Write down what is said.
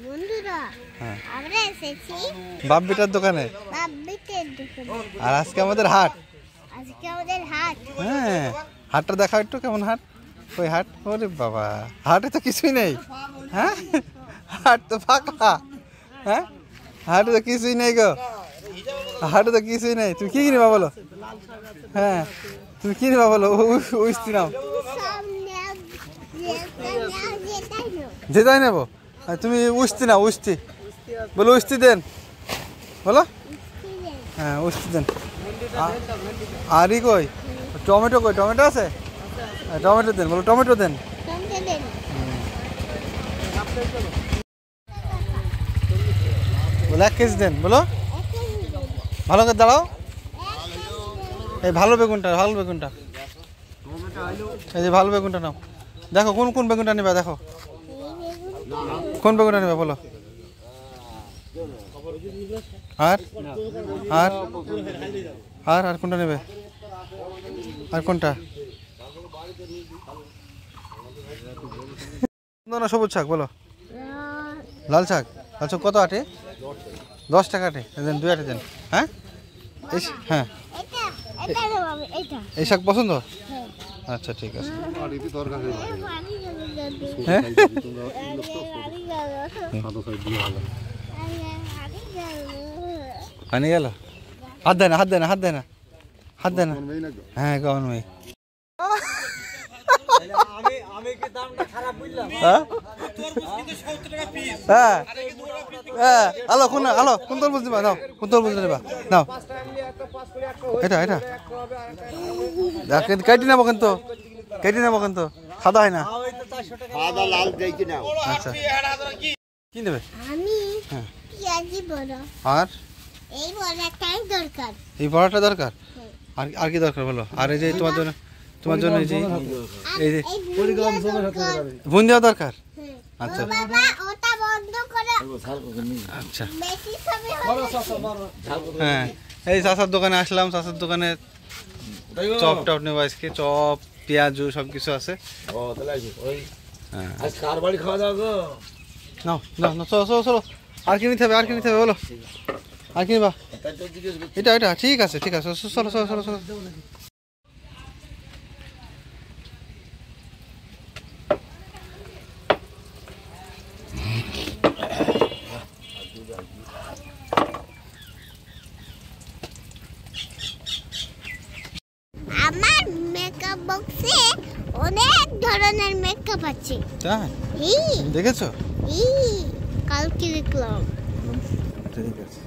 বন্ধুরা আমরা এসেছি বাপ বেটার দোকানে। আর আজকে আমাদের হাট। হ্যাঁ, হাটটা দেখা একটু কেমন হাট। ওই হাট, ওরে বাবা, হাটে তো কিছুই নেই। হ্যাঁ, হাট তো ফাঁকা। হ্যাঁ, হাটে তো কিছুই নেই গো, হাটে তো কিছুই নেই। তুমি কি কিনবা বলো? হ্যাঁ, তুমি কি নিবা বলো? উস্তি নাও, যেটাই নেবো। তুমি উস্তি নাও, উস্তি বলো, উস্তি দেন বলো। হ্যাঁ, উস্তি দেন। আর ই কই? টমেটো কই? টমেটো আছে? টমেটো দেন বলো, টমেটো দেন। বলো 1 কেজি দেন বলো। ভালো করে দাঁড়াও। এই ভালো বেগুনটা, ভালো বেগুনটা, এই যে ভালো বেগুনটা নাও। দেখো কোন কোন বেগুনটা নেবা, দেখো কোন বেগুনটা নেবা বলো। আর আর আর আর কোনটা নেবে? আর কোনটা? না, সবুজ শাক বলো। লাল শাক, লাল শাক কত আটে? 10 টাকা আটে দেন, 2 আটে দেন। হ্যাঁ, হ্যাঁ, এই শাক পছন্দ? আচ্ছা ঠিক আছে। পানি গেল, হাত দেয় না, হাত দেয় না, হাত দেয় না, হাত দেয় না। হ্যাঁ, কেমন ভাই? হ্যাঁ, আলো কোন, আলো কোন তরমুজ নেবা? নাও, কোন তরমুজ নেবা? নাও, এটা এটা কেটে নেবো কিন্তু, কেটে নেবো কিন্তু, সাদা হয় না। আচ্ছা, কি নেবে? আর এই বড়াটা দরকার। আর কি দরকার বলো? আর এই যে তোমার জন্য, তোমার জন্য এই যে বুন্দিয়া দরকার। আচ্ছা আচ্ছা, হ্যাঁ, এই চাচার দোকানে আসলাম। চাচার দোকানে চপ টপ নেবো আজকে, চপ পেঁয়াজু সব কিছু আছে। নাও নাও নাও, চলো চলো চলো। আর কি নিতে হবে? আর কি নিতে হবে বলো? আর কি নিবা? এটা এটা ঠিক আছে, ঠিক আছে, চলো চলো চলো চলো। আমার মেকআপ বক্সে অনেক ধরনের মেকআপ আছে। তাই? দেখেছো? কালকে দেখলাম। ঠিক আছে।